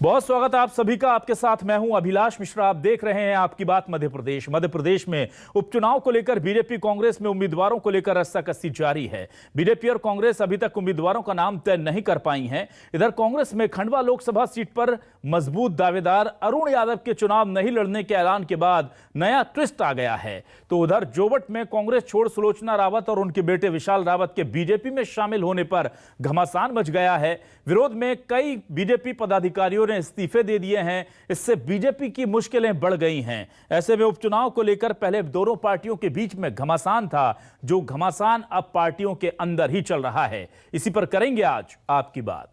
बहुत स्वागत है आप सभी का। आपके साथ मैं हूं अभिलाष मिश्रा। आप देख रहे हैं आपकी बात मध्य प्रदेश। मध्य प्रदेश में उपचुनाव को लेकर बीजेपी कांग्रेस में उम्मीदवारों को लेकर रस्साकसी जारी है। बीजेपी और कांग्रेस अभी तक उम्मीदवारों का नाम तय नहीं कर पाई हैं। इधर कांग्रेस में खंडवा लोकसभा सीट पर मजबूत दावेदार अरुण यादव के चुनाव नहीं लड़ने के ऐलान के बाद नया ट्विस्ट आ गया है। तो उधर जोवट में कांग्रेस छोड़ सुलोचना रावत और उनके बेटे विशाल रावत के बीजेपी में शामिल होने पर घमासान मच गया है। विरोध में कई बीजेपी पदाधिकारियों ने इस्तीफे दे दिए हैं। इससे बीजेपी की मुश्किलें बढ़ गई हैं। ऐसे में उपचुनाव को लेकर पहले दोनों पार्टियों के बीच में घमासान था, जो घमासान अब पार्टियों के अंदर ही चल रहा है। इसी पर करेंगे आज आपकी बात।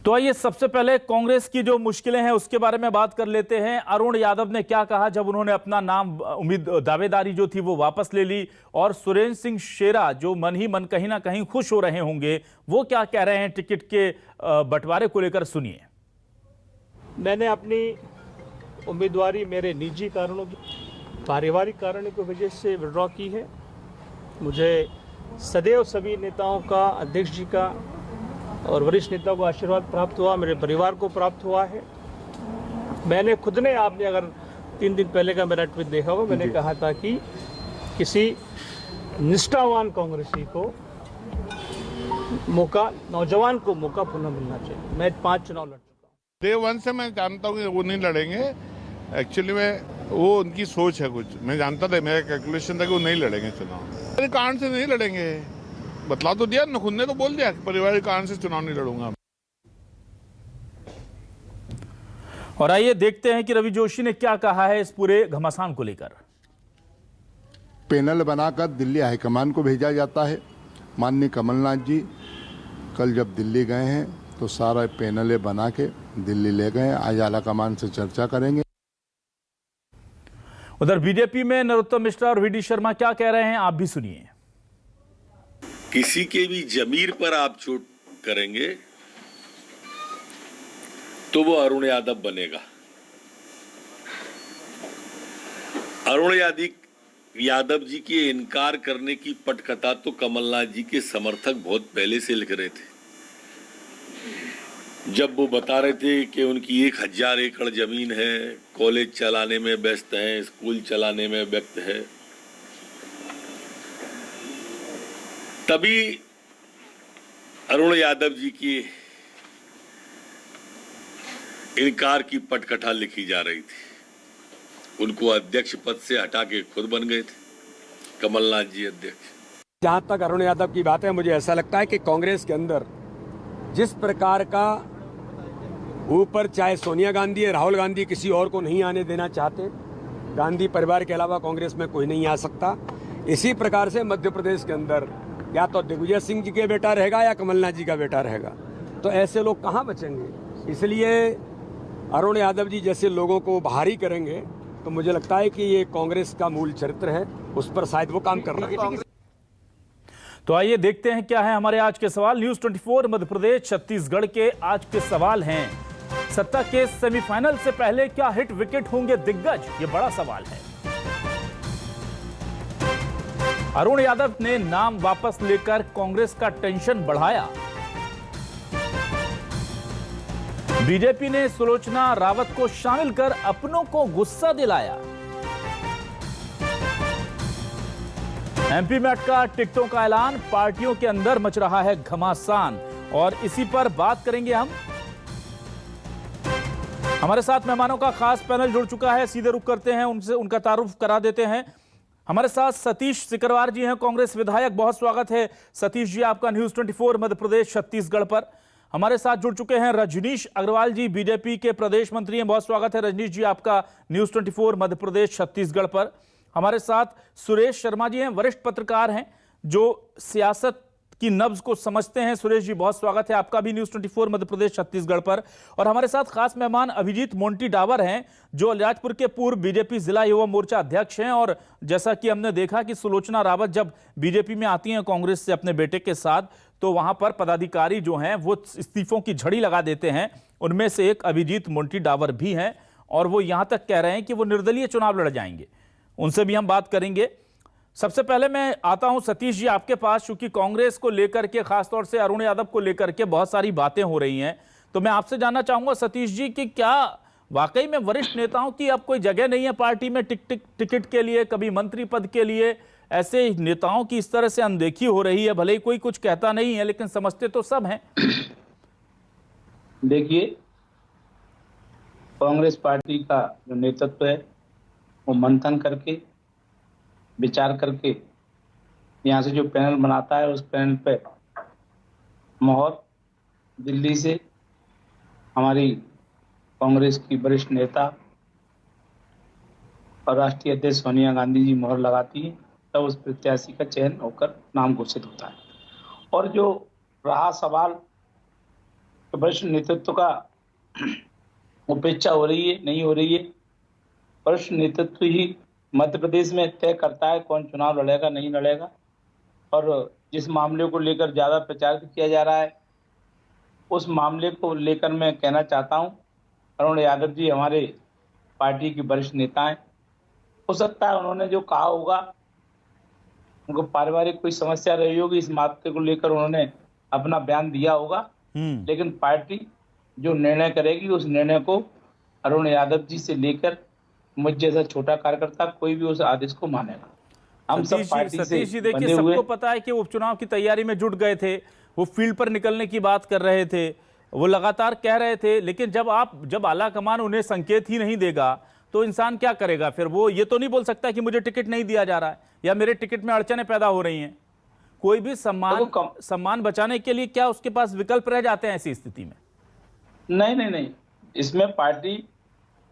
तो आइए सबसे पहले कांग्रेस की जो मुश्किलें हैं उसके बारे में बात कर लेते हैं। अरुण यादव ने क्या कहा जब उन्होंने अपना नाम दावेदारी जो थी वो वापस ले ली, और सुरेंद्र सिंह शेरा जो मन ही मन कहीं ना कहीं खुश हो रहे होंगे, वो क्या कह रहे हैं टिकट के बंटवारे को लेकर, सुनिए। मैंने अपनी उम्मीदवारी मेरे निजी कारणों की, पारिवारिक कारणों की वजह से विड्रॉ की है। मुझे सदैव सभी नेताओं का, अध्यक्ष जी का और वरिष्ठ नेताओं को आशीर्वाद प्राप्त हुआ, मेरे परिवार को प्राप्त हुआ है। मैंने खुद ने, आपने अगर 3 दिन पहले का मेरा ट्वीट देखा होगा, मैंने कहा था कि किसी निष्ठावान कांग्रेसी को मौका, नौजवान को मौका पुनः मिलना चाहिए। मैं 5 चुनाव लड़ चुका हूँ। डे 1 से मैं जानता हूँ कि वो नहीं लड़ेंगे। एक्चुअली में वो उनकी सोच है कुछ, मैं जानता था, मेरा कैलकुलेशन था कि वो नहीं लड़ेंगे चुनाव। अरे कारण से नहीं लड़ेंगे, बतला तो दिया, खुद ने तो बोल दिया पारिवारिक कारण से चुनाव नहीं लड़ूंगा। और आइए देखते हैं कि रवि जोशी ने क्या कहा है इस पूरे घमासान को लेकर। पैनल बनाकर दिल्ली हाईकमान को भेजा जाता है। माननीय कमलनाथ जी कल जब दिल्ली गए हैं तो सारा पैनल बना के दिल्ली ले गए। आज आलाकमान से चर्चा करेंगे। उधर बीजेपी में नरोत्तम मिश्रा और वीडी शर्मा क्या कह रहे हैं, आप भी सुनिए। किसी के भी जमीर पर आप चोट करेंगे तो वो अरुण यादव बनेगा। अरुण यादव जी के इनकार करने की पटकथा तो कमलनाथ जी के समर्थक बहुत पहले से लिख रहे थे। जब वो बता रहे थे कि उनकी 1000 एकड़ जमीन है, कॉलेज चलाने में व्यस्त है, स्कूल चलाने में व्यस्त है, तभी अरुण यादव जी की इनकार की पटकथा लिखी जा रही थी। उनको अध्यक्ष पद से हटा के खुद बन गए थे कमलनाथ जी अध्यक्ष। जहां तक अरुण यादव की बात है, मुझे ऐसा लगता है कि कांग्रेस के अंदर जिस प्रकार का ऊपर, चाहे सोनिया गांधी या राहुल गांधी किसी और को नहीं आने देना चाहते, गांधी परिवार के अलावा कांग्रेस में कोई नहीं आ सकता, इसी प्रकार से मध्य प्रदेश के अंदर या तो दिग्विजय सिंह जी के बेटा रहेगा या कमलनाथ जी का बेटा रहेगा। तो ऐसे लोग कहां बचेंगे? इसलिए अरुण यादव जी जैसे लोगों को भारी करेंगे तो मुझे लगता है कि ये कांग्रेस का मूल चरित्र है, उस पर शायद वो काम कर रहा है। तो आइए देखते हैं क्या है हमारे आज के सवाल। न्यूज़ 24 मध्य प्रदेश छत्तीसगढ़ के आज के सवाल हैं। सत्ता के सेमीफाइनल से पहले क्या हिट विकेट होंगे दिग्गज? ये बड़ा सवाल है। अरुण यादव ने नाम वापस लेकर कांग्रेस का टेंशन बढ़ाया। बीजेपी ने सुलोचना रावत को शामिल कर अपनों को गुस्सा दिलाया। एमपी में अटका टिकटों का ऐलान, पार्टियों के अंदर मच रहा है घमासान, और इसी पर बात करेंगे हम। हमारे साथ मेहमानों का खास पैनल जुड़ चुका है, सीधे रुख करते हैं उनसे, उनका तारुफ करा देते हैं। हमारे साथ सतीश सिकरवार जी हैं, कांग्रेस विधायक। बहुत स्वागत है सतीश जी आपका न्यूज़ 24 मध्य प्रदेश छत्तीसगढ़ पर। हमारे साथ जुड़ चुके हैं रजनीश अग्रवाल जी, बीजेपी के प्रदेश मंत्री हैं। बहुत स्वागत है रजनीश जी आपका न्यूज़ 24 मध्य प्रदेश छत्तीसगढ़ पर। हमारे साथ सुरेश शर्मा जी हैं, वरिष्ठ पत्रकार हैं जो सियासत की नब्ज को समझते हैं। सुरेश जी बहुत स्वागत है आपका भी न्यूज़ 24 मध्य प्रदेश छत्तीसगढ़ पर। और हमारे साथ खास मेहमान अभिजीत मोंटी डावर हैं, जो अलिराजपुर के पूर्व बीजेपी जिला युवा मोर्चा अध्यक्ष हैं। और जैसा कि हमने देखा कि सुलोचना रावत जब बीजेपी में आती हैं कांग्रेस से अपने बेटे के साथ, तो वहां पर पदाधिकारी जो हैं वो इस्तीफों की झड़ी लगा देते हैं। उनमें से एक अभिजीत मोंटी डावर भी हैं, और वो यहां तक कह रहे हैं कि वो निर्दलीय चुनाव लड़ जाएंगे। उनसे भी हम बात करेंगे। सबसे पहले मैं आता हूं सतीश जी आपके पास, क्योंकि कांग्रेस को लेकर के, खासतौर से अरुण यादव को लेकर के बहुत सारी बातें हो रही हैं। तो मैं आपसे जानना चाहूंगा सतीश जी कि क्या वाकई में वरिष्ठ नेताओं की अब कोई जगह नहीं है पार्टी में टिकट के लिए, कभी मंत्री पद के लिए? ऐसे नेताओं की इस तरह से अनदेखी हो रही है, भले ही कोई कुछ कहता नहीं है लेकिन समझते तो सब हैं। देखिए, कांग्रेस पार्टी का जो नेतृत्व है वो मंथन करके, विचार करके यहाँ से जो पैनल बनाता है उस पैनल पे मोहर दिल्ली से हमारी कांग्रेस की वरिष्ठ नेता और राष्ट्रीय अध्यक्ष सोनिया गांधी जी मोहर लगाती है, तब उस प्रत्याशी का चयन होकर नाम घोषित होता है। और जो रहा सवाल वरिष्ठ नेतृत्व का उपेक्षा हो रही है नहीं हो रही है, वरिष्ठ नेतृत्व ही मध्य प्रदेश में तय करता है कौन चुनाव लड़ेगा नहीं लड़ेगा। और जिस मामले को लेकर ज्यादा प्रचार किया जा रहा है उस मामले को लेकर मैं कहना चाहता हूं, अरुण यादव जी हमारे पार्टी के वरिष्ठ नेता हैं। हो सकता है उन्होंने जो कहा होगा, उनको पारिवारिक कोई समस्या रही होगी, इस मामले को लेकर उन्होंने अपना बयान दिया होगा, लेकिन पार्टी जो निर्णय करेगी उस निर्णय को अरुण यादव जी से लेकर मुझ जैसा छोटा कार्यकर्ता कोई भी उस आदेश को मानेगा। हम सब पार्टी से सतीश जी देखिए, सबको पता है कि वो उपचुनाव की तैयारी में जुट गए थे, वो फील्ड पर निकलने की बात कर रहे थे, वो लगातार कह रहे थे, लेकिन जब आला कमान उन्हें संकेत ही नहीं देगा तो इंसान क्या करेगा? फिर वो ये तो नहीं बोल सकता कि मुझे टिकट नहीं दिया जा रहा है या मेरे टिकट में अड़चनें पैदा हो रही हैं। कोई भी सम्मान बचाने के लिए क्या उसके पास विकल्प रह जाते हैं ऐसी स्थिति में? नहीं, इसमें पार्टी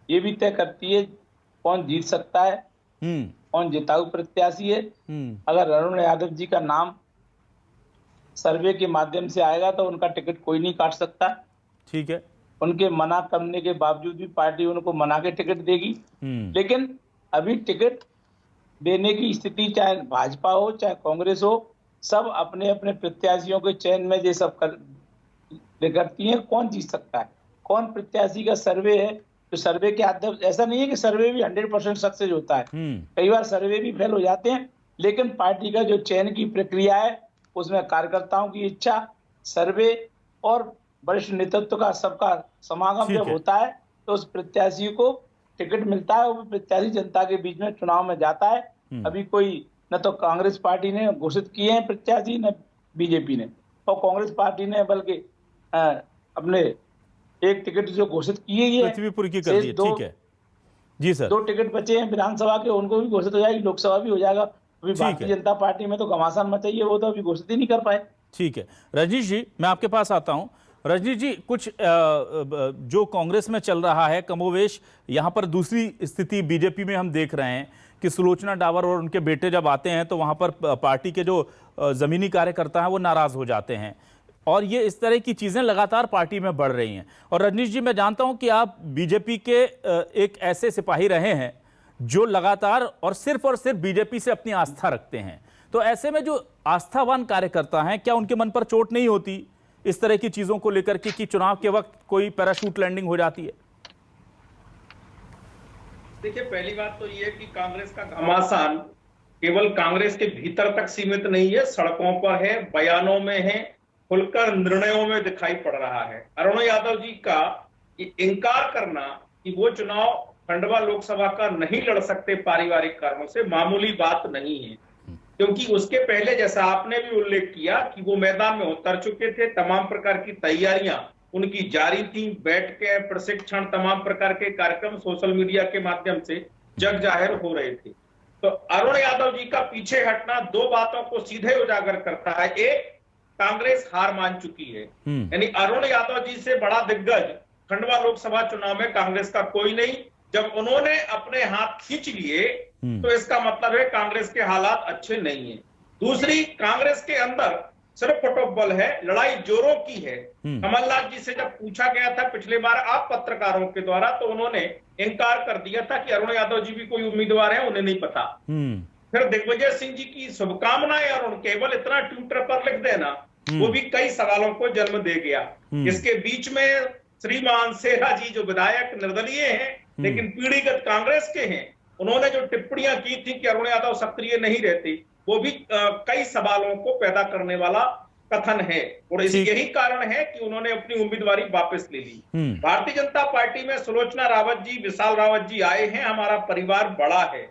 ये भी तय करती है कौन जीत सकता है, कौन जिताऊ प्रत्याशी है। अगर अरुण यादव जी का नाम सर्वे के माध्यम से आएगा तो उनका टिकट कोई नहीं काट सकता। ठीक है, उनके मना करने के बावजूद भी पार्टी उनको मना के टिकट देगी। लेकिन अभी टिकट देने की स्थिति चाहे भाजपा हो चाहे कांग्रेस हो, सब अपने अपने प्रत्याशियों के चयन में ये सब करती है। कौन जीत सकता है, कौन प्रत्याशी का सर्वे है, तो सर्वे के आधार, ऐसा नहीं है कि सर्वे भी 100% सक्सेस होता है, कई बार सर्वे भी फेल हो जाते हैं। लेकिन पार्टी का जो चयन की प्रक्रिया है उसमें कार्यकर्ताओं की इच्छा, सर्वे और वरिष्ठ नेतृत्व का सबका समागम जब होता है तो उस प्रत्याशी को टिकट मिलता है। वो प्रत्याशी जनता के बीच में चुनाव में जाता है। अभी कोई न तो कांग्रेस पार्टी ने घोषित किए हैं प्रत्याशी, न बीजेपी ने, और कांग्रेस पार्टी ने बल्कि अपने एक टिकट जो घोषित किए है पृथ्वीपुर की कर दी। ठीक है जी सर, 2 टिकट बचे हैं विधानसभा के, उनको भी घोषित हो जाएगी, लोकसभा भी हो जाएगा। अभी भारतीय जनता पार्टी में तो घमासान मचाई है, वो तो अभी घोषित ही नहीं कर पाए। ठीक है, रजनीश जी मैं आपके पास आता हूं। रजनीश जी, कुछ जो कांग्रेस में चल रहा है कमोवेश, यहाँ पर दूसरी स्थिति बीजेपी में हम देख रहे हैं कि सुलोचना डावर और उनके बेटे जब आते हैं तो वहाँ पर पार्टी के जो जमीनी कार्यकर्ता हैं वो नाराज हो जाते हैं, और ये इस तरह की चीज़ें लगातार पार्टी में बढ़ रही हैं। और रजनीश जी, मैं जानता हूं कि आप बीजेपी के एक ऐसे सिपाही रहे हैं जो लगातार और सिर्फ बीजेपी से अपनी आस्था रखते हैं, तो ऐसे में जो आस्थावान कार्यकर्ता हैं, क्या उनके मन पर चोट नहीं होती इस तरह की चीजों को लेकर के कि चुनाव के वक्त कोई पैराशूट लैंडिंग हो जाती है? देखिए, पहली बात तो ये है कि कांग्रेस का घमासान केवल कांग्रेस के भीतर तक सीमित नहीं है, सड़कों पर है, बयानों में है, खुलकर निर्णयों में दिखाई पड़ रहा है। अरुण यादव जी का ये इनकार करना कि वो चुनाव खंडवा लोकसभा का नहीं लड़ सकते पारिवारिक कारणों से मामूली बात नहीं है, क्योंकि उसके पहले जैसा आपने भी उल्लेख किया कि वो मैदान में उतर चुके थे, तमाम प्रकार की तैयारियां उनकी जारी थी, बैठकें, प्रशिक्षण, तमाम प्रकार के कार्यक्रम सोशल मीडिया के माध्यम से जग जाहिर हो रहे थे। तो अरुण यादव जी का पीछे हटना 2 बातों को सीधे उजागर करता है। एक, कांग्रेस हार मान चुकी है, यानी अरुण यादव जी से बड़ा दिग्गज खंडवा लोकसभा चुनाव में कांग्रेस का कोई नहीं। जब उन्होंने अपने हाथ खींच लिए तो इसका मतलब है कांग्रेस के हालात अच्छे नहीं है। दूसरी, कांग्रेस के अंदर सिर्फ फुटबॉल है, लड़ाई जोरों की है। कमलनाथ जी से जब पूछा गया था पिछले बार आप पत्रकारों के द्वारा, तो उन्होंने इनकार कर दिया था कि अरुण यादव जी भी कोई उम्मीदवार है, उन्हें नहीं पता। फिर दिग्विजय सिंह जी की शुभकामनाएं अरुण केवल इतना ट्विटर पर लिख देना, वो भी कई सवालों को जन्म दे गया। इसके बीच में श्रीमान सेरा जी जो विधायक निर्दलीय हैं लेकिन पीढ़ीगत कांग्रेस के हैं, उन्होंने जो टिप्पणियां की थी कि अरुण यादव सक्रिय नहीं रहते, वो भी कई सवालों को पैदा करने वाला कथन है, और यही कारण है कि उन्होंने अपनी उम्मीदवारी वापस ले ली। भारतीय जनता पार्टी में सुलोचना रावत जी, विशाल रावत जी आए हैं। हमारा परिवार बड़ा है,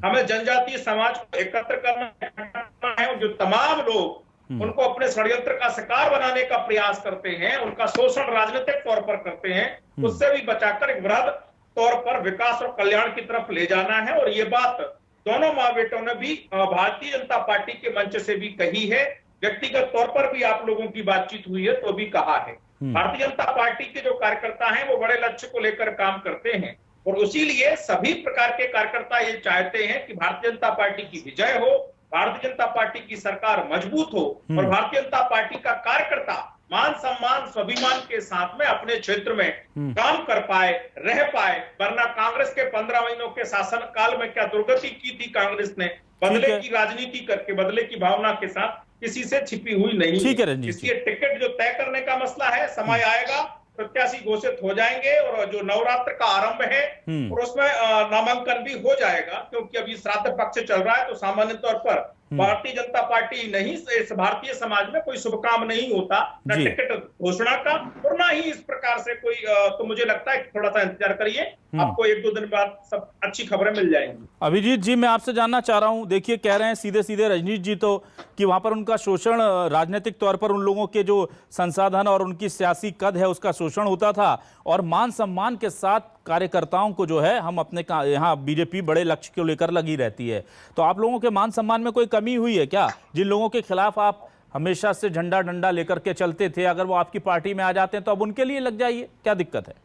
हमें जनजातीय समाज को एकत्र करना है, और जो तमाम लोग उनको अपने षड्यंत्र का शिकार बनाने का प्रयास करते हैं, उनका शोषण राजनीतिक तौर पर करते हैं, उससे भी बचाकर एक वृहद तौर पर विकास और कल्याण की तरफ ले जाना है। और ये बात दोनों माँ बेटों ने भी भारतीय जनता पार्टी के मंच से भी कही है, व्यक्तिगत तौर पर भी आप लोगों की बातचीत हुई है तो भी कहा है। भारतीय जनता पार्टी के जो कार्यकर्ता हैं वो बड़े लक्ष्य को लेकर काम करते हैं, और उसीलिए सभी प्रकार के कार्यकर्ता ये चाहते हैं कि भारतीय जनता पार्टी की विजय हो, भारतीय जनता पार्टी की सरकार मजबूत हो, और भारतीय जनता पार्टी का कार्यकर्ता मान सम्मान स्वाभिमान के साथ में अपने क्षेत्र में काम कर पाए, रह पाए। वरना कांग्रेस के 15 महीनों के शासन काल में क्या दुर्गति की थी कांग्रेस ने, बदले की राजनीति करके, बदले की भावना के साथ, किसी से छिपी हुई नहीं। ठीक है रंजीत, इसलिए टिकट जो तय करने का मसला है, समय आएगा, प्रत्याशी घोषित हो जाएंगे, और जो नवरात्र का आरंभ है और उसमें नामांकन भी हो जाएगा, क्योंकि अभी श्राद्ध पक्ष चल रहा है। तो सामान्य तौर पर भारतीय जनता पार्टी नहीं, इस भारतीय समाज में कोई शुभ काम नहीं होता, न टिकट घोषणा का और ना ही इस प्रकार से कोई। तो मुझे लगता है कि थोड़ा सा इंतजार करिए, आपको 1-2 दिन बाद सब अच्छी खबरें मिल जाएंगी। अभिजीत जी, मैं आपसे जानना चाह रहा हूं, देखिए कह रहे हैं सीधे सीधे रजनीश जी तो कि वहां पर उनका शोषण, राजनीतिक तौर पर उन लोगों के जो संसाधन और उनकी सियासी कद है उसका शोषण होता था, और मान सम्मान के साथ कार्यकर्ताओं को जो है हम अपने यहाँ बीजेपी बड़े लक्ष्य को लेकर लगी रहती है। तो आप लोगों के मान सम्मान में कोई कमी हुई है क्या? जिन लोगों के खिलाफ आप हमेशा से झंडा डंडा लेकर के चलते थे, अगर वो आपकी पार्टी में आ जाते हैं तो अब उनके लिए लग जाइए, क्या दिक्कत है?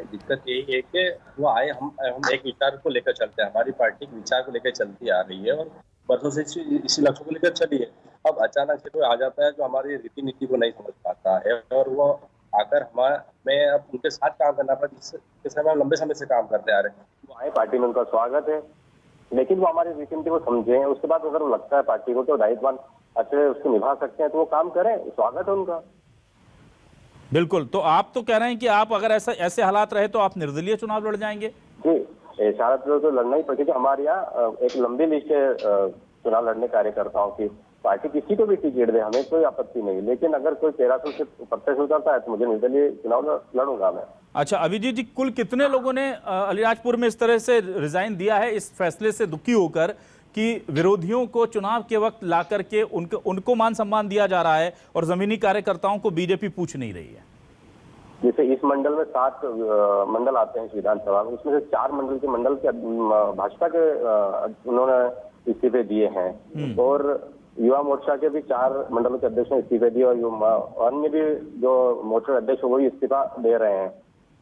दिक्कत यही है कि वो आए, हम एक विचार को लेकर चलते हैं, हमारी पार्टी के विचार को लेकर चलती आ रही है और वर्षों से इसी लक्ष्य को लेकर चली है। अब अचानक से कोई आ जाता है जो हमारी रीति नीति को नहीं समझ पाता है, और वो आकर हमें अब उनके साथ काम करना पड़ा, जिसके समय हम लंबे समय से काम करते आ रहे हैं। वो आए, पार्टी में उनका स्वागत है, लेकिन वो हमारी रीति नीति को समझे, उसके बाद अगर वो लगता है पार्टी को तो दायित्व अच्छे उसको निभा सकते हैं तो वो काम करें, स्वागत है उनका। बिल्कुल, तो आप तो कह रहे हैं कि आप अगर ऐसे हालात रहे तो आप निर्दलीय चुनाव लड़ जाएंगे? जी, ऐसा हालात तो लड़ना ही पड़ेगा। हमारे यहाँ एक लंबी लिस्ट है चुनाव लड़ने कार्यकर्ताओं की, पार्टी किसी को भी टिकट दे, हमें कोई आपत्ति नहीं, लेकिन अगर कोई 1300 से प्रत्यक्ष उतरता है तो मुझे निर्दलीय चुनाव लड़ूंगा मैं। अच्छा अभिजीत जी, कुल कितने लोगों ने अलीराजपुर में इस तरह से रिजाइन दिया है, इस फैसले से दुखी होकर कि विरोधियों को चुनाव के वक्त ला करके उनको मान सम्मान दिया जा रहा है और जमीनी कार्यकर्ताओं को बीजेपी पूछ नहीं रही है? जैसे इस मंडल में 7 मंडल आते हैं विधानसभा में, उसमें से 4 मंडल के भाजपा के उन्होंने इस्तीफे दिए हैं, और युवा मोर्चा के भी 4 मंडलों के अध्यक्ष ने इस्तीफे दिए, और अन्य भी जो मोर्चा अध्यक्ष वो भी इस्तीफा दे रहे हैं।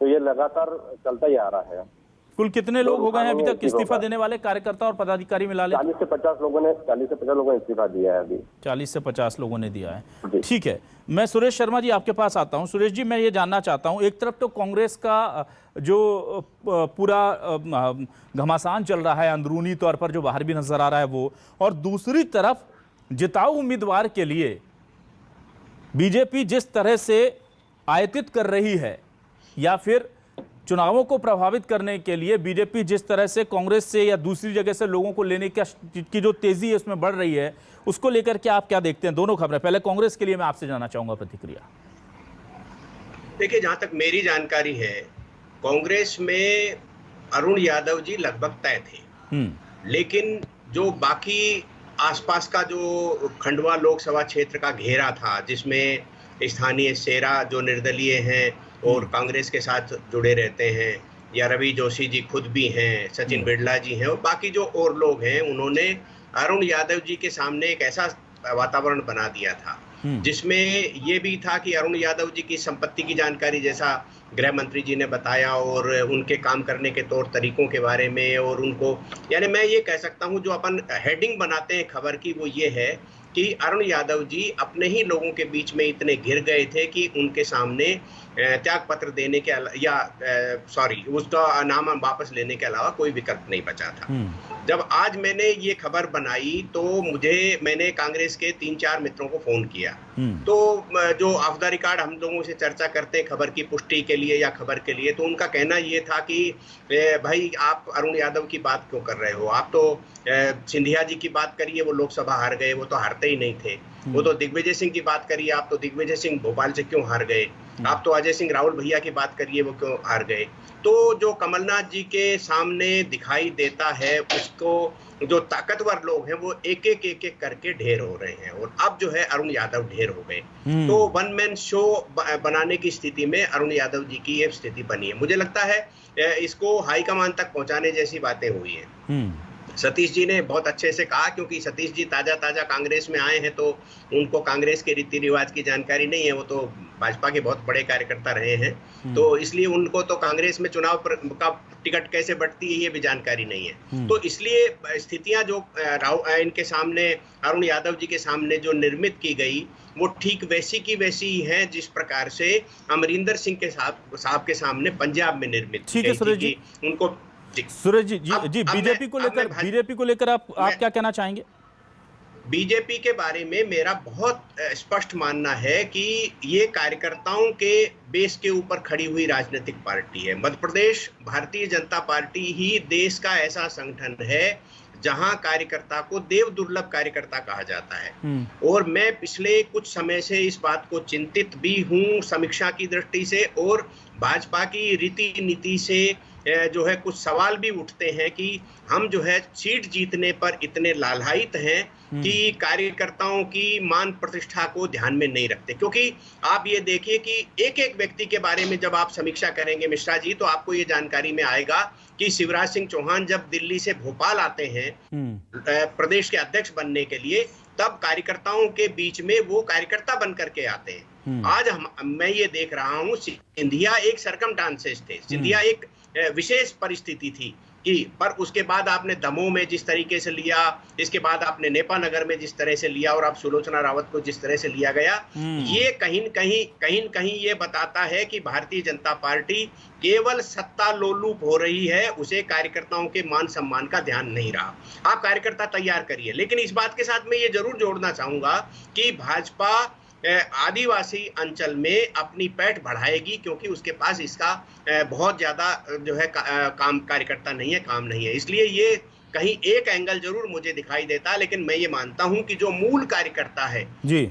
तो ये लगातार चलता ही आ रहा है। कुल कितने लोग हो गए हैं अभी तक इस्तीफा देने वाले कार्यकर्ता और पदाधिकारी मिला ले? 40 से 50 लोगों ने इस्तीफा दिया है अभी। 40 से 50 लोगों ने दिया है, ठीक है। मैं सुरेश शर्मा जी आपके पास आता हूं। सुरेश जी, मैं ये जानना चाहता हूं, एक तरफ तो कांग्रेस का जो पूरा घमासान चल रहा है अंदरूनी तौर पर, जो बाहर भी नजर आ रहा है वो, और दूसरी तरफ जिताऊ उम्मीदवार के लिए बीजेपी जिस तरह से आयतित कर रही है, या फिर चुनावों को प्रभावित करने के लिए बीजेपी जिस तरह से कांग्रेस से या दूसरी जगह से लोगों को लेने की जो तेजी है उसमें बढ़ रही है, उसको लेकर के आप क्या देखते हैं? दोनों खबरें, पहले कांग्रेस के लिए मैं आपसे जानना चाहूंगा प्रतिक्रिया। देखिए, जहां तक मेरी जानकारी है, कांग्रेस में अरुण यादव जी लगभग तय थे, लेकिन जो बाकी आसपास का जो खंडवा लोकसभा क्षेत्र का घेरा था, जिसमें स्थानीय शेरा जो निर्दलीय हैं और कांग्रेस के साथ जुड़े रहते हैं, या रवि जोशी जी खुद भी हैं, सचिन बिरला जी हैं, और बाकी जो और लोग हैं, उन्होंने अरुण यादव जी के सामने एक ऐसा वातावरण बना दिया था जिसमें ये भी था कि अरुण यादव जी की संपत्ति की जानकारी, जैसा गृह मंत्री जी ने बताया, और उनके काम करने के तौर तरीकों के बारे में, और उनको, यानी मैं ये कह सकता हूँ जो अपन हेडिंग बनाते हैं खबर की, वो ये है कि अरुण यादव जी अपने ही लोगों के बीच में इतने घिर गए थे कि उनके सामने त्याग पत्र देने के उसका नाम वापस लेने के अलावा कोई विकल्प नहीं बचा था। जब आज मैंने ये खबर बनाई तो मैंने कांग्रेस के 3-4 मित्रों को फोन किया। तो जो ऑफ द रिकॉर्ड हम लोगों से चर्चा करते हैं खबर की पुष्टि के लिए या खबर के लिए, तो उनका कहना ये था कि भाई आप अरुण यादव की बात क्यों कर रहे हो, आप तो सिंधिया जी की बात करिए, वो लोकसभा हार गए, वो तो हारते ही नहीं थे। वो तो दिग्विजय सिंह की बात करिए, आप तो दिग्विजय सिंह भोपाल से क्यों हार गए, आप तो अजय सिंह राहुल भैया की बात करिए, वो क्यों हार गए। तो जो कमलनाथ जी के सामने दिखाई देता है उसको जो ताकतवर लोग हैं वो एक एक करके ढेर हो रहे हैं, और अब जो है अरुण यादव ढेर हो गए। तो वन मैन शो बनाने की स्थिति में अरुण यादव जी की ये स्थिति बनी है। मुझे लगता है इसको हाईकमान तक पहुंचाने जैसी बातें हुई हैं। सतीश जी ने बहुत अच्छे से कहा, क्योंकि सतीश जी ताजा कांग्रेस में आए हैं तो उनको कांग्रेस के रीति रिवाज की जानकारी नहीं है। वो तो भाजपा के बहुत बड़े कार्यकर्ता रहे हैं, तो इसलिए उनको तो कांग्रेस में चुनाव का टिकट कैसे बढ़ती है ये भी जानकारी नहीं है। तो इसलिए स्थितियां जो इनके सामने अरुण यादव जी के सामने जो निर्मित की गई वो ठीक वैसी की वैसी ही है जिस प्रकार से अमरिंदर सिंह के साहब के सामने पंजाब में निर्मित की गई थी। उनको सूरज जी बीजेपी को लेकर आप क्या कहना चाहेंगे? बीजेपी के बारे में मेरा बहुत स्पष्ट मानना है कि ये कार्यकर्ताओं के बेस के ऊपर खड़ी हुई राजनीतिक पार्टी है। मध्य प्रदेश भारतीय जनता पार्टी ही देश का ऐसा संगठन है जहां कार्यकर्ता को देव दुर्लभ कार्यकर्ता कहा जाता है। और मैं पिछले कुछ समय से इस बात को चिंतित भी हूं समीक्षा की दृष्टि से, और भाजपा की रीति नीति से जो है कुछ सवाल भी उठते हैं कि हम जो है सीट जीतने पर इतने लालायित हैं कि कार्यकर्ताओं की मान प्रतिष्ठा को ध्यान में नहीं रखते। क्योंकि आप ये देखिए कि एक एक व्यक्ति के बारे में जब आप समीक्षा करेंगे मिश्रा जी, तो आपको ये जानकारी में आएगा कि शिवराज सिंह चौहान जब दिल्ली से भोपाल आते हैं प्रदेश के अध्यक्ष बनने के लिए, तब कार्यकर्ताओं के बीच में वो कार्यकर्ता बन करके आते हैं। आज मैं ये देख रहा हूँ सिंधिया एक सरकमस्टांसेस थे, सिंधिया एक विशेष परिस्थिति थी कि पर उसके बाद आपने दमोह में जिस तरीके से लिया, इसके बाद आपने नेपा नगर में जिस तरह से लिया, और आप सुलोचना रावत को जिस तरह से लिया गया, ये कहीं न कहीं ये बताता है कि भारतीय जनता पार्टी केवल सत्ता लोलुप हो रही है, उसे कार्यकर्ताओं के मान सम्मान का ध्यान नहीं रहा। आप कार्यकर्ता तैयार करिए, लेकिन इस बात के साथ मैं ये जरूर जोड़ना चाहूंगा कि भाजपा आदिवासी अंचल में अपनी पैठ बढ़ाएगी, क्योंकि उसके पास इसका बहुत ज्यादा जो है काम कार्यकर्ता नहीं है, काम नहीं है। इसलिए ये कहीं एक एंगल जरूर मुझे दिखाई देता है, लेकिन मैं ये मानता हूं कि जो मूल कार्यकर्ता है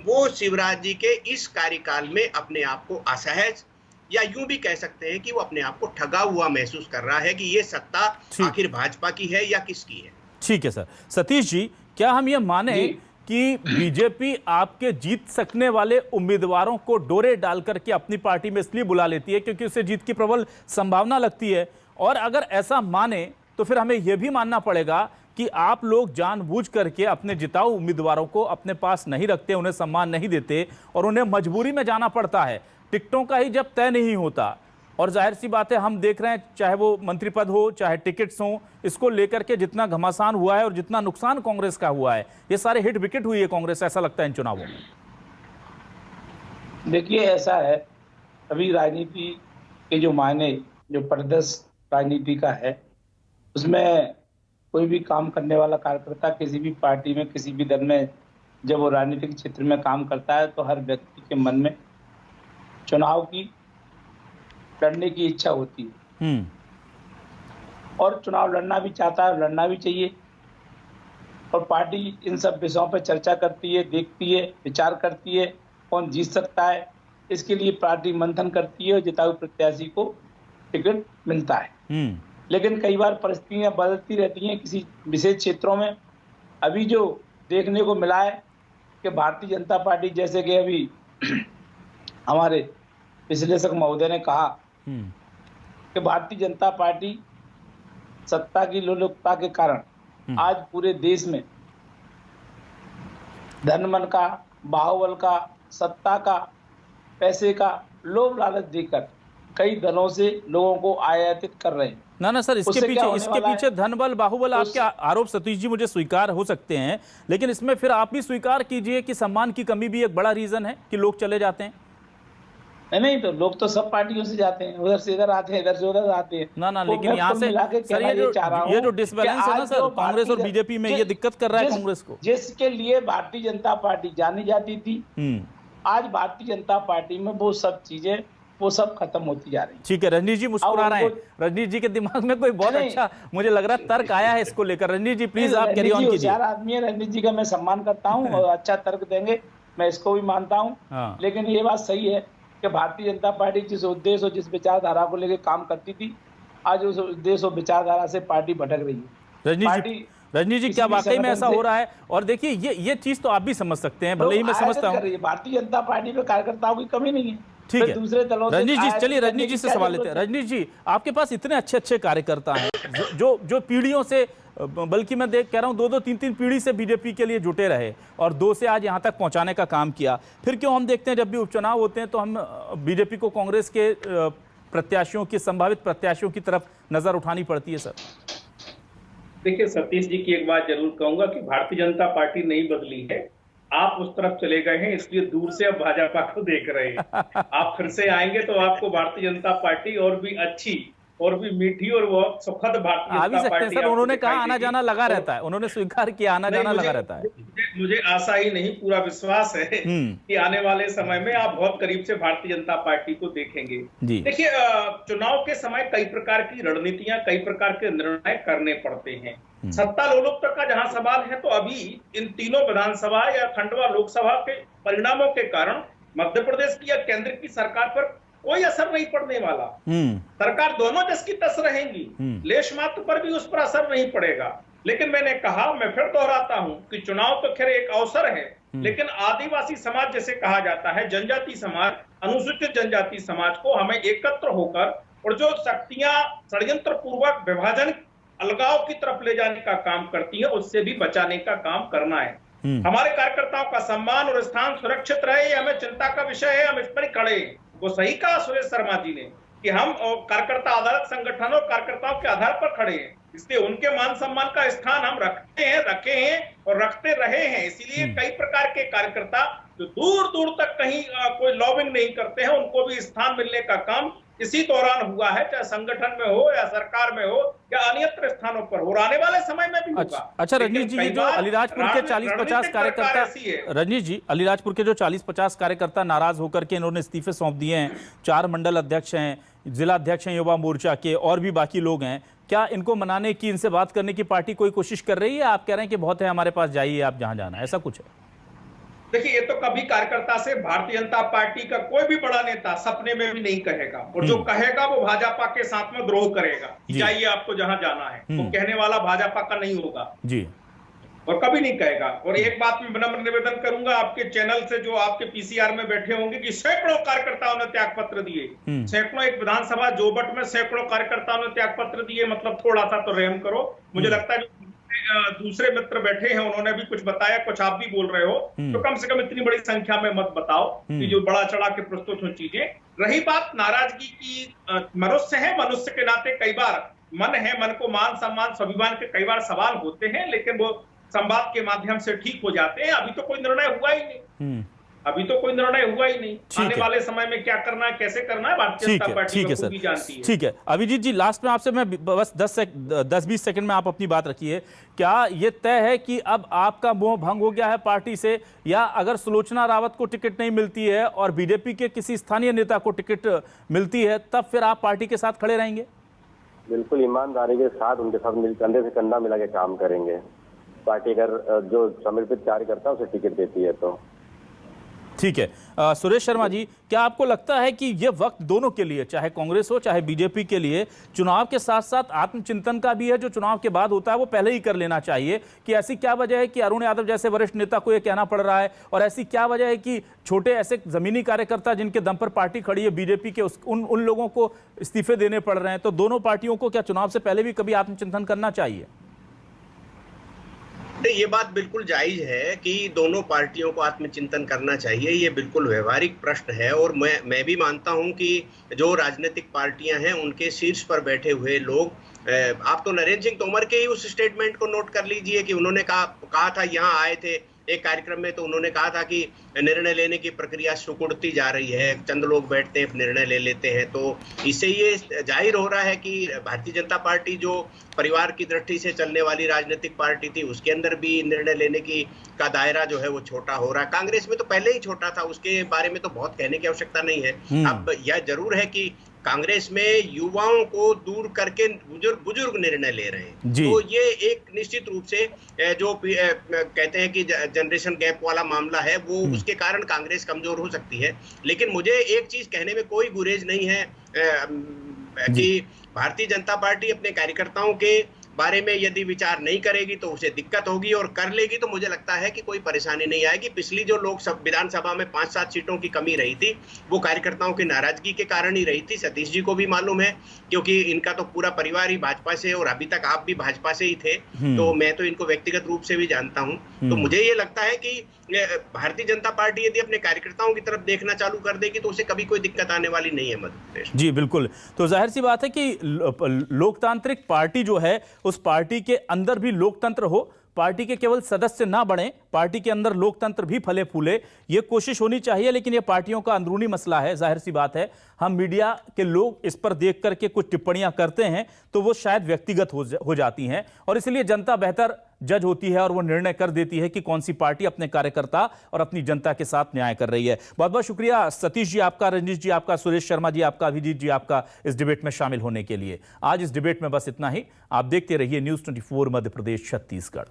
वो शिवराज जी के इस कार्यकाल में अपने आप को असहज, या यूं भी कह सकते हैं कि वो अपने आप को ठगा हुआ महसूस कर रहा है कि ये सत्ता आखिर भाजपा की है या किसकी है। ठीक है सर। सतीश जी, क्या हम ये माने कि बीजेपी आपके जीत सकने वाले उम्मीदवारों को डोरे डाल करके अपनी पार्टी में इसलिए बुला लेती है क्योंकि उसे जीत की प्रबल संभावना लगती है? और अगर ऐसा माने तो फिर हमें यह भी मानना पड़ेगा कि आप लोग जानबूझ करके अपने जिताऊ उम्मीदवारों को अपने पास नहीं रखते, उन्हें सम्मान नहीं देते, और उन्हें मजबूरी में जाना पड़ता है। टिकटों का ही जब तय नहीं होता, और जाहिर सी बात है हम देख रहे हैं चाहे वो मंत्री पद हो चाहे टिकट्स हो, इसको लेकर के जितना घमासान हुआ है और जितना नुकसान कांग्रेस का हुआ है, ये सारे हिट विकेट हुई है कांग्रेस, ऐसा लगता है इन चुनावों में। देखिए ऐसा है, अभी राजनीति के जो मायने जो परिदृश्य राजनीति का है, उसमें कोई भी काम करने वाला कार्यकर्ता किसी भी पार्टी में किसी भी दल में जब वो राजनीतिक क्षेत्र में काम करता है तो हर व्यक्ति के मन में चुनाव की लड़ने की इच्छा होती है और चुनाव लड़ना भी चाहता है, लड़ना भी चाहिए। और पार्टी इन सब विषयों पर चर्चा करती है, देखती है, विचार करती है कौन जीत सकता है, इसके लिए पार्टी मंथन करती है और जिताऊ प्रत्याशी को टिकट मिलता है। लेकिन कई बार परिस्थितियां बदलती रहती हैं किसी विशेष क्षेत्रों में। अभी जो देखने को मिला है कि भारतीय जनता पार्टी, जैसे कि अभी हमारे विश्लेषक महोदय ने कहा कि भारतीय जनता पार्टी सत्ता की लोलुपता के कारण आज पूरे देश में धनबल का, बाहुबल का, सत्ता का, पैसे का लोभ लालच देकर कई दलों से लोगों को आयातित कर रहे हैं। ना सर, इसके पीछे धनबल, बाहुबल आपके आरोप सतीश जी मुझे स्वीकार हो सकते हैं, लेकिन इसमें फिर आप भी स्वीकार कीजिए कि सम्मान की कमी भी एक बड़ा रीजन है कि लोग चले जाते हैं। नहीं तो लोग तो सब पार्टियों से जाते हैं, उधर से इधर आते हैं, इधर से उधर आते हैं। ना तो लेकिन मैं यहाँ कुल से मिला के सर कहना ये चाह रहा हूं ये जो कि डिसबैलेंस है ना आज सर, जो कांग्रेस और भारतीय- बीजेपी में ये दिक्कत कर रहा है कांग्रेस को। जिसके लिए भारतीय जनता पार्टी जानी जाती थी, आज भारतीय जनता पार्टी में वो सब चीजें वो सब खत्म होती जा रही। ठीक है, रजनीश जी मुस्कुरा रहे हैं। रजनीश जी के दिमाग में कोई बहुत अच्छा मुझे लग रहा है तर्क आया है इसको लेकर। रजनीश जी प्लीज आप कैरी ऑन कीजिए। होशियार आदमी है रजनीश जी का, मैं सम्मान करता हूँ और अच्छा तर्क देंगे, मैं इसको भी मानता हूँ। हाँ। लेकिन ये बात सही है कि भारतीय जनता पार्टी जिस उद्देश्य और जिस विचारधारा को लेकर काम करती थी, आज उस उद्देश्य और विचारधारा से पार्टी भटक रही है। रजनीश जी क्या वाकई में ऐसा हो रहा है? और देखिए ये चीज तो आप भी समझ सकते हैं, भले ही मैं समझता हूँ भारतीय जनता पार्टी में कार्यकर्ताओं की कमी नहीं है। ठीक है, दूसरे दलों रजनीश जी चलिए रजनीश जी से सवाल लेते हैं। रजनीश जी आपके पास इतने अच्छे अच्छे कार्यकर्ता हैं जो पीढ़ियों से, बल्कि मैं कह रहा हूँ 2-2, 3-3 पीढ़ी से बीजेपी के लिए जुटे रहे और 2 से आज यहाँ तक पहुँचाने का काम किया, फिर क्यों हम देखते हैं जब भी उपचुनाव होते हैं तो हम बीजेपी को कांग्रेस के प्रत्याशियों की, संभावित प्रत्याशियों की तरफ नजर उठानी पड़ती है? सर देखिए सतीश जी की एक बात जरूर कहूंगा कि भारतीय जनता पार्टी नहीं बदली है, आप उस तरफ चले गए हैं, इसलिए दूर से अब भाजपा को देख रहे हैं। आप फिर से आएंगे तो आपको भारतीय जनता पार्टी और भी अच्छी और भी मीठी और बहुत सुखद भारतीय आ भी जनता सकते हैं पार्टी सर, आपको उन्होंने कहा दिखाई आना देगी। जाना लगा रहता है, उन्होंने स्वीकार किया आना जाना लगा रहता है। मुझे आशा ही नहीं पूरा विश्वास है कि आने वाले समय में आप बहुत करीब से भारतीय जनता पार्टी को देखेंगे। देखिए चुनाव के समय कई प्रकार की रणनीतियां, कई प्रकार के निर्णय करने पड़ते हैं। सत्ता लोलुपता का जहां सवाल है तो अभी इन तीनों विधानसभा या खंडवा लोकसभा के परिणामों के कारण मध्य प्रदेश की या केंद्र की सरकार पर कोई असर नहीं पड़ने वाला। सरकार दोनों जस की तस रहेंगी, लेश मात्र पर भी उस पर असर नहीं पड़ेगा। लेकिन मैंने कहा, मैं फिर दोहराता हूं कि चुनाव तो खैर एक अवसर है, लेकिन आदिवासी समाज जैसे कहा जाता है, जनजाति समाज, अनुसूचित जनजाति समाज को हमें एकत्र होकर और जो शक्तियां षड्यंत्र पूर्वक विभाजन, अलगाव की तरफ ले जाने का काम करती है, उससे भी बचाने का काम करना है। हमारे कार्यकर्ताओं का सम्मान और स्थान सुरक्षित रहे, हमें चिंता का विषय है, हम इस पर खड़े हैं। वो सही कहा सुरेश शर्मा जी ने कि हम कार्यकर्ता आधारित संगठन और कार्यकर्ताओं के आधार पर खड़े हैं, इसलिए उनके मान सम्मान का स्थान हम रखते हैं, रखे हैं और रखते रहे हैं। इसीलिए कई प्रकार के कार्यकर्ता जो दूर दूर तक कहीं कोई लॉबिंग नहीं करते हैं, उनको भी स्थान मिलने का काम इसी दौरान हुआ है, चाहे संगठन में हो या सरकार में हो या अन्यत्र स्थानों पर हो, आने वाले समय में भी होगा। अच्छा रजनीश जी, जो अलीराजपुर के 40-50 कार्यकर्ता, रजनीश जी अलीराजपुर के जो 40-50 कार्यकर्ता नाराज होकर के इन्होंने इस्तीफे सौंप दिए हैं, 4 मंडल अध्यक्ष हैं, जिला अध्यक्ष हैं युवा मोर्चा के, और भी बाकी लोग हैं, क्या इनको मनाने की, इनसे बात करने की पार्टी कोई कोशिश कर रही है? आप कह रहे हैं कि बहुत है हमारे पास, जाइए आप जहां जाना है, ऐसा कुछ है? देखिए ये तो कभी कार्यकर्ता से भारतीय जनता पार्टी का कोई भी बड़ा नेता सपने में भी नहीं कहेगा, और जो कहेगा वो भाजपा के साथ में द्रोह करेगा। जाइए आपको जहां जाना है, वो कहने वाला भाजपा का नहीं होगा जी, और कभी नहीं कहेगा। और एक बात मैं विनम्र निवेदन करूंगा आपके चैनल से, जो आपके पीसीआर में बैठे होंगे, कि सैकड़ों कार्यकर्ताओं ने त्याग पत्र दिए, सैकड़ों, एक विधानसभा जोबट में सैकड़ों कार्यकर्ताओं ने त्याग पत्र दिए, मतलब थोड़ा सा तो रहम करो। मुझे लगता है दूसरे मित्र बैठे हैं, उन्होंने भी कुछ बताया, कुछ आप भी बोल रहे हो, तो कम से कम इतनी बड़ी संख्या में मत बताओ कि जो बड़ा चढ़ा के प्रस्तुत हो चीजें। रही बात नाराजगी की, मनुष्य है, मनुष्य के नाते कई बार मन है, मन को मान सम्मान स्वाभिमान के कई बार सवाल होते हैं, लेकिन वो संवाद के माध्यम से ठीक हो जाते हैं। अभी तो कोई निर्णय हुआ ही नहीं, अभी तो कोई निर्णय हुआ ही नहीं। आने वाले समय में क्या करना है, कैसे करना है, भारतीय जनता पार्टी को भी जानती है। ठीक है अभिजीत जी, लास्ट में आपसे मैं बस 10-20 सेकंड में आप अपनी बात रखिए। क्या ये तय है कि अब आपका मोह भंग हो गया है पार्टी से, या अगर सुलोचना रावत को टिकट नहीं मिलती है और बीजेपी के किसी स्थानीय नेता को टिकट मिलती है, तब फिर आप पार्टी के साथ खड़े रहेंगे? बिल्कुल ईमानदारी के साथ उनके साथ कंधे से कंधा मिला के काम करेंगे। पार्टी अगर जो समर्पित कार्यकर्ता उसे टिकट देती है तो ठीक है। सुरेश शर्मा जी, क्या आपको लगता है कि यह वक्त दोनों के लिए, चाहे कांग्रेस हो चाहे बीजेपी के लिए, चुनाव के साथ साथ आत्मचिंतन का भी है, जो चुनाव के बाद होता है वो पहले ही कर लेना चाहिए? कि ऐसी क्या वजह है कि अरुण यादव जैसे वरिष्ठ नेता को यह कहना पड़ रहा है, और ऐसी क्या वजह है कि छोटे ऐसे जमीनी कार्यकर्ता जिनके दम पर पार्टी खड़ी है बीजेपी के, उन लोगों को इस्तीफे देने पड़ रहे हैं? तो दोनों पार्टियों को क्या चुनाव से पहले भी कभी आत्मचिंतन करना चाहिए? ये बात बिल्कुल जायज है कि दोनों पार्टियों को आत्मचिंतन करना चाहिए, ये बिल्कुल व्यवहारिक प्रश्न है। और मैं भी मानता हूं कि जो राजनीतिक पार्टियां हैं उनके शीर्ष पर बैठे हुए लोग, आप तो नरेंद्र सिंह तोमर के ही उस स्टेटमेंट को नोट कर लीजिए कि उन्होंने कहा था, यहाँ आए थे एक कार्यक्रम में तो उन्होंने कहा था कि निर्णय लेने की प्रक्रिया सिकुड़ती जा रही है, चंद लोग बैठते हैं निर्णय ले लेते हैं। तो इससे ये जाहिर हो रहा है कि भारतीय जनता पार्टी जो परिवार की दृष्टि से चलने वाली राजनीतिक पार्टी थी, उसके अंदर भी निर्णय लेने की का दायरा जो है वो छोटा हो रहा है। कांग्रेस में तो पहले ही छोटा था, उसके बारे में तो बहुत कहने की आवश्यकता नहीं है। अब यह जरूर है कि कांग्रेस में युवाओं को दूर करके बुजुर्ग निर्णय ले रहे हैं। तो ये एक निश्चित रूप से जो कहते हैं कि जनरेशन गैप वाला मामला है, वो उसके कारण कांग्रेस कमजोर हो सकती है। लेकिन मुझे एक चीज कहने में कोई गुरेज नहीं है कि भारतीय जनता पार्टी अपने कार्यकर्ताओं के बारे में यदि विचार नहीं करेगी तो उसे दिक्कत होगी, और कर लेगी तो मुझे लगता है कि कोई परेशानी नहीं आएगी। पिछली जो विधानसभा में 5-7 सीटों की कमी रही थी, वो कार्यकर्ताओं की नाराजगी के कारण ही रही थी। सतीश जी को भी मालूम है, क्योंकि इनका तो पूरा परिवार ही भाजपा से, और अभी तक आप भी भाजपा से ही थे, तो मैं तो इनको व्यक्तिगत रूप से भी जानता हूं। तो मुझे ये लगता है कि भारतीय जनता पार्टी यदि अपने कार्यकर्ताओं की तरफ देखना चालू कर देगी तो उसे कभी कोई दिक्कत आने वाली नहीं है मध्य प्रदेश। जी बिल्कुल। तो जाहिर सी बात है कि लोकतांत्रिक पार्टी जो है, उस पार्टी के अंदर भी लोकतंत्र हो, पार्टी के केवल सदस्य ना बने, पार्टी के अंदर लोकतंत्र भी फले फूले, ये कोशिश होनी चाहिए। लेकिन ये पार्टियों का अंदरूनी मसला है, जाहिर सी बात है। हम मीडिया के लोग इस पर देख करके कुछ टिप्पणियां करते हैं तो वो शायद व्यक्तिगत हो जाती हैं, और इसलिए जनता बेहतर जज होती है और वो निर्णय कर देती है कि कौन सी पार्टी अपने कार्यकर्ता और अपनी जनता के साथ न्याय कर रही है। बहुत बहुत शुक्रिया सतीश जी आपका, रंजीत जी आपका, सुरेश शर्मा जी आपका, अभिजीत जी आपका इस डिबेट में शामिल होने के लिए। आज इस डिबेट में बस इतना ही। आप देखते रहिए न्यूज़ 24 मध्य प्रदेश छत्तीसगढ़।